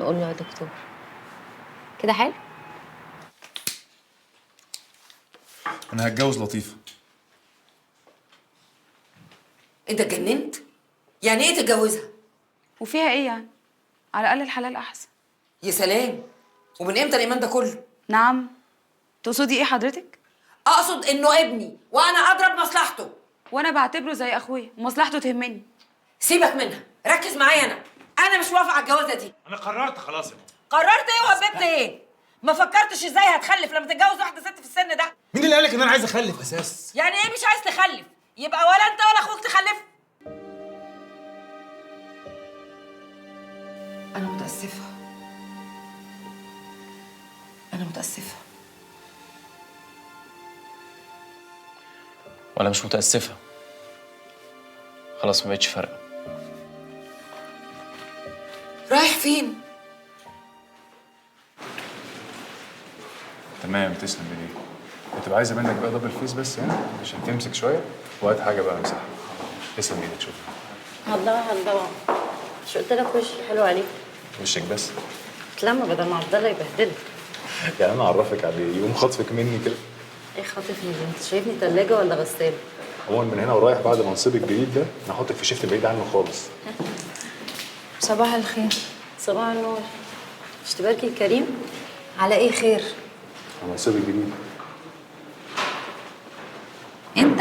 نقول له يا دكتور كده حلو. انا هتجوز لطيفه. انت اتجننت؟ يعني ايه تتجوزها؟ وفيها ايه يعني؟ على الاقل الحلال احسن. يا سلام، ومن امتى الايمان ده كله؟ نعم. تقصدي ايه حضرتك؟ اقصد انه ابني وانا اضرب مصلحته. وانا بعتبره زي اخويا ومصلحته تهمني. سيبك منها، ركز معايا. انا مش موافقه على الجوازه دي. انا قررت خلاص يا ماما. قررت ايه وهببت ايه؟ ما فكرتش ازاي هتخلف لما تتجوز واحده ست في السن ده؟ مين اللي قالك ان انا عايز اخلف اساس؟ يعني ايه مش عايز تخلف؟ يبقى ولا انت ولا اخوك تخلف. انا متاسفه، انا متاسفه. ولا مش متأسفة؟ خلاص ما بقتش فارقة. رايح فين؟ تمام، تسلم ايديك. هتبقى عايزه منك بقى دبل فيس بس يعني عشان تمسك شويه، وهات حاجه بقى امسحها. تسلم ايدك. شوف الله مش قلت لك وشي حلو عليك؟ وشك بس. اتلم بدل ما عبد الله يبهدلك. يعني انا اعرفك عليه يقوم خاطفك مني كده. ايه خاطفني دي؟ انت شايفني تلاجة ولا غسالة؟ عموما من هنا ورايح بعد منصبي الجديد ده هحطك في شيفت بعيد عنه خالص. صباح الخير. صباح النور. مش تباركي الكريم؟ على ايه خير؟ منصبي الجديد. انت؟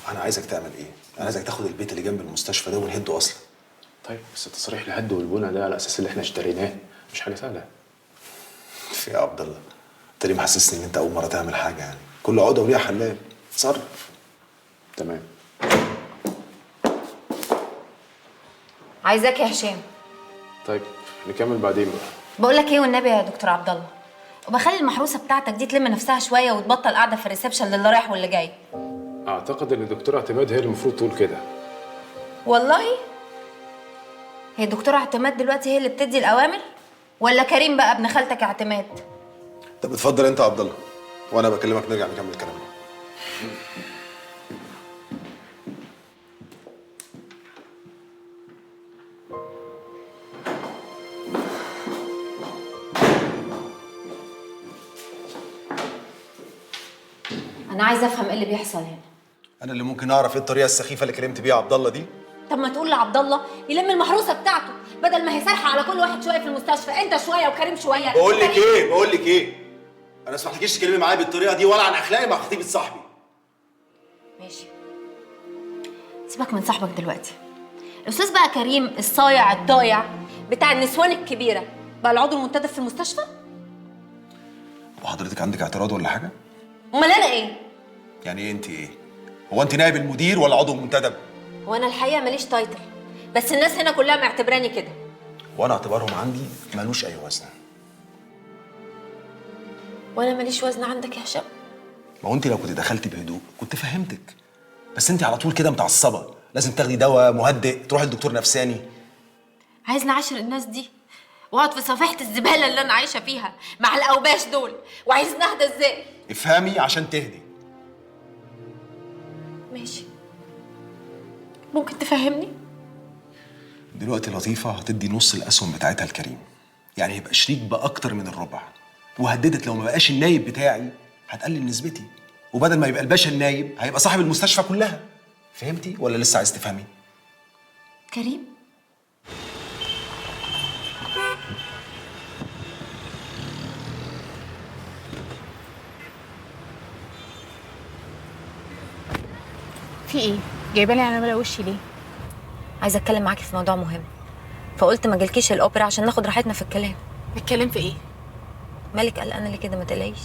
انا عايزك تعمل ايه؟ انا عايزك تاخد البيت اللي جنب المستشفى ده ونهده اصلا. طيب بس التصريح الهد والبنى ده على اساس اللي احنا اشتريناه مش حاجه سهله. في يا عبد الله، انت ليه محسسني ان انت اول مره تعمل حاجه؟ يعني كل عقده وليها حلال. اتصرف. تمام. عايزاك يا هشام. طيب نكمل بعدين بقى. بقول لك ايه والنبي يا دكتور عبد الله، وبخلي المحروسه بتاعتك دي تلم نفسها شويه وتبطل قاعده في الريسبشن للي رايح واللي جاي. اعتقد ان الدكتوره اعتماد هي اللي المفروض تقول كده. والله هي دكتوره اعتماد دلوقتي هي اللي بتدي الاوامر، ولا كريم بقى ابن خالتك اعتماد؟ طب اتفضل انت يا عبد الله وانا بكلمك نرجع نكمل كلامنا. انا عايزه افهم ايه اللي بيحصل هنا. انا اللي ممكن اعرف ايه الطريقه السخيفه اللي كلمت بيها عبد الله دي؟ طب ما تقول لعبد الله يلم المحروسه بتاعته، بدل ما هي سارحه على كل واحد شويه في المستشفى، انت شويه وكريم شويه. بقول لك ايه؟ انا ما اسمحلكيش تكلمي معايا بالطريقه دي ولا عن اخلاقي مع خطيبه صاحبي. ماشي، سيبك من صاحبك دلوقتي. الاستاذ بقى كريم الصايع الضايع بتاع النسوان الكبيره بقى العضو المنتدب في المستشفى. وحضرتك عندك اعتراض ولا حاجه؟ امال انا ايه؟ يعني ايه انت ايه؟ هو انت نائب المدير ولا عضو منتدب؟ هو انا الحقيقه ماليش تايتل، بس الناس هنا كلها معتبراني كده. وانا اعتبارهم عندي ملوش اي وزن. وانا ماليش وزن عندك يا هشام؟ ما هو انت لو كنت دخلتي بهدوء كنت فهمتك، بس انت على طول كده متعصبه، لازم تاخدي دواء مهدئ، تروحي لدكتور نفساني. عايزني اعاشر الناس دي واقعد في صفيحه الزباله اللي انا عايشه فيها مع الاوباش دول، وعايزني اهدى ازاي؟ افهمي عشان تهدي. ماشي، ممكن تفهمني؟ دلوقتي لطيفه هتدي نص الاسهم بتاعتها لكريم، يعني هيبقى شريك باكتر من الربع، وهددت لو ما بقاش النايب بتاعي هتقلل نسبتي، وبدل ما يبقى الباشا النايب هيبقى صاحب المستشفى كلها. فهمتي ولا لسه عايز تفهمي؟ كريم؟ في ايه؟ جايباني على ملا وشي ليه؟ عايزه اتكلم معاكي في موضوع مهم، فقلت ما اجيلكيش الاوبرا عشان ناخد راحتنا في الكلام. نتكلم في ايه؟ مالك قلقانه ليه كده؟ ما تقلقيش.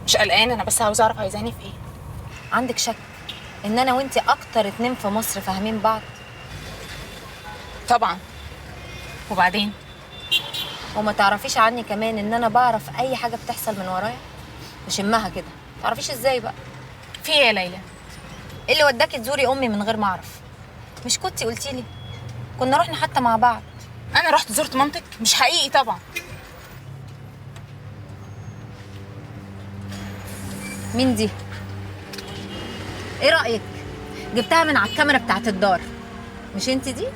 مش قلقانه، انا بس عاوزه اعرف عايزاني في ايه. عندك شك ان انا وانتي اكتر اتنين في مصر فاهمين بعض؟ طبعا. وبعدين؟ وما تعرفيش عني كمان ان انا بعرف اي حاجه بتحصل من ورايا، بشمها كده. تعرفيش ازاي بقى؟ في ايه يا ليلى؟ ايه اللي وداكي تزوري امي من غير ما اعرف؟ مش كنتي قلتي لي؟ كنا رحنا حتى مع بعض. انا رحت زرت مامتك؟ مش حقيقي طبعا. مين دي؟ ايه رايك؟ جبتها من على الكاميرا بتاعت الدار. مش انت دي؟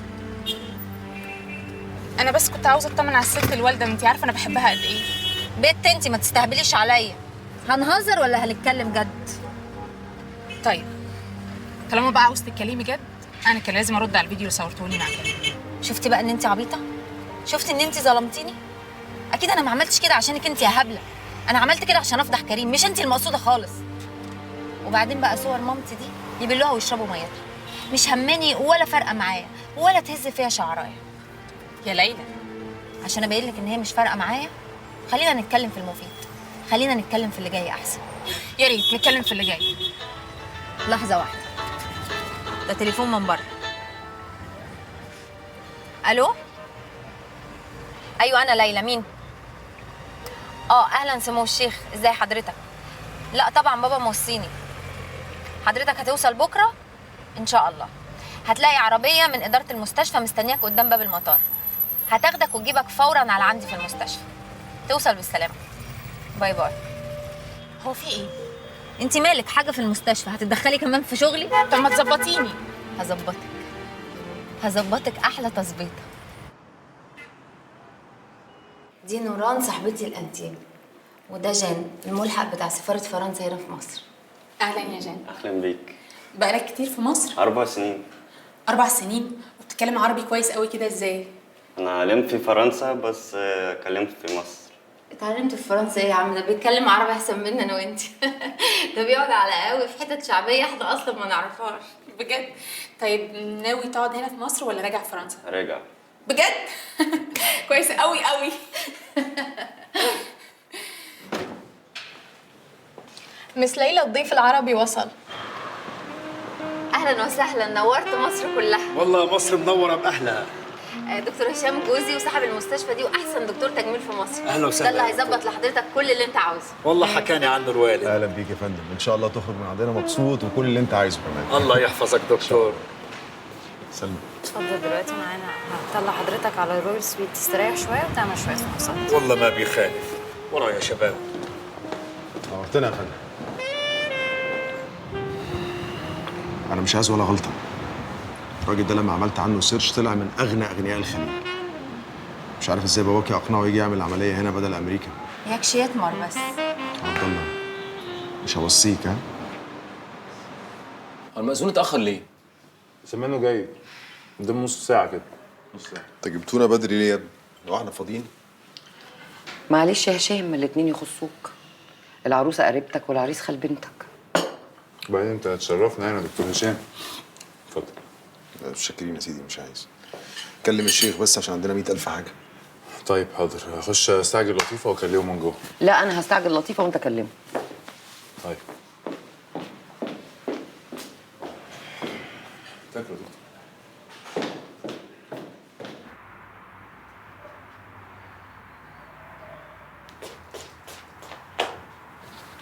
انا بس كنت عاوزه اطمن على الست الوالده، انت عارفه انا بحبها قد ايه. بنت انت ما تستهبليش عليا. هنهزر ولا هنتكلم جد؟ طيب طالما بقى عاوزه تتكلمي جد، انا كان لازم ارد على الفيديو اللي صورتوني مع كريم. شفتي بقى ان انت عبيطه؟ شفتي ان انت ظلمتيني؟ اكيد انا ما عملتش كده عشانك انت يا هبله. انا عملت كده عشان افضح كريم، مش انت المقصوده خالص. وبعدين بقى صور مامتي دي يبلوها ويشربوا ميتها. مش هماني ولا فارقه معايا ولا تهز فيها شعرايه. يا ليلى، عشان ابين لك ان هي مش فارقه معايا، خلينا نتكلم في المفيد. خلينا نتكلم في اللي جاي احسن. يا ريت نتكلم في اللي جاي. لحظه واحده، ده تليفون من بره. الو. ايوه انا ليلى. مين؟ اهلا سمو الشيخ، ازاي حضرتك؟ لا طبعا بابا موصيني. حضرتك هتوصل بكره ان شاء الله. هتلاقي عربيه من اداره المستشفى مستنياك قدام باب المطار، هتاخدك وتجيبك فورا على عندي في المستشفى. توصل بالسلامه. باي باي. هو في ايه؟ انت مالك حاجه في المستشفى؟ هتتدخلي كمان في شغلي؟ طب ما تظبطيني. هظبطك احلى تظبيطه. دي نوران صاحبتي الانتيم، وده جان الملحق بتاع سفاره فرنسا هنا في مصر. اهلا يا جان. أهلا بيك. بقالك كتير في مصر؟ 4 سنين. 4 سنين؟ وبتتكلم عربي كويس قوي كده ازاي؟ أنا علمت في فرنسا بس كلمت في مصر. اتعلمت في فرنسا ايه يا عم؟ ده بيتكلم عربي احسن مننا انا وانت. ده بيقعد على قهوه في حتت شعبيه احنا اصلا ما نعرفهاش. بجد؟ طيب ناوي تقعد هنا في مصر ولا راجع فرنسا؟ راجع. بجد؟ كويس قوي قوي. مس ليلى الضيف العربي وصل. اهلا وسهلا، نورت مصر كلها. والله مصر منوره باهلها. دكتور هشام جوزي وصاحب المستشفى دي واحسن دكتور تجميل في مصر. أهلا وسهلا. ده اللي هيظبط لحضرتك كل اللي انت عاوزه. والله حكاني عنه الوالد. اهلا بيك يا فندم، ان شاء الله تخرج من عندنا مبسوط وكل اللي انت عايزه كمان. الله يحفظك دكتور. سلمى. اتفضل دلوقتي معانا، هطلع حضرتك على الرويال سويت تستريح شويه وتعمل شويه فحوصات. والله ما بيخالف. ورايا يا شباب. نورتنا يا فندم. انا مش عايز ولا غلطه. الراجل ده لما عملت عنه سيرش طلع من اغنى اغنياء الخليج. مش عارف ازاي باباكي اقنعه يجي يعمل عمليه هنا بدل امريكا. ياكش يتمر بس. عبد الله مش هوصيك ها. هو المأذون اتأخر ليه؟ زمانه جاي قدام نص ساعة كده. نص ساعة. انت جبتونا بدري ليه يا ابني؟ هو احنا فاضيين؟ معلش يا هشام، الاتنين يخصوك. العروسه قريبتك والعريس خال بنتك. وبعدين انت هتشرفنا هنا يا دكتور هشام. اتفضل. شاكرين يا سيدي، مش عايز. كلم الشيخ بس عشان عندنا 100,000 حاجه. طيب حاضر، هخش استعجل لطيفة واكلمه من جوه. لا انا هستعجل لطيفه وانت كلمه. طيب. تاكلوا يا دكتور.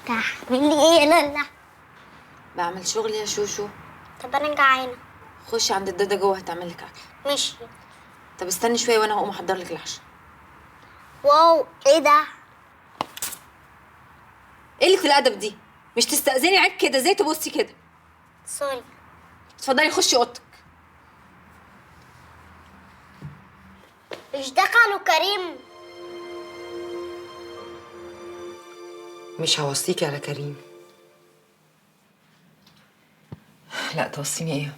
تعملي ايه يا لالا؟ بعمل شغل يا شوشو. طب انا جعانه. خشي عند الدادا جوه هتعمل لك اكل. ماشي. طب استني شويه وانا هقوم احضر لك العشاء. واو، ايه ده؟ ايه قله الادب دي؟ مش تستأذني عيب كده، ازاي تبصي كده؟ سوري. اتفضلي خشي اوضتك. مش دخلوا كريم؟ مش هوصيكي على كريم. لا توصيني ايه؟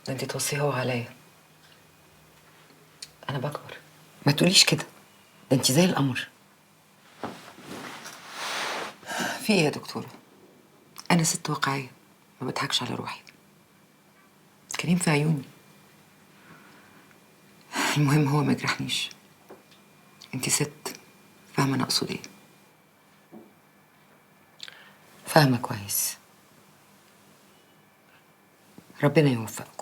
ده انت توصيه هو عليا. انا بكبر. ما تقوليش كده، ده انت زي القمر. في ايه يا دكتوره؟ انا ست واقعيه، ما بضحكش على روحي. كريم في عيوني. المهم هو ما يجرحنيش. انت ست فاهمه انا اقصد ايه. فاهمه كويس. ربنا يوفقه.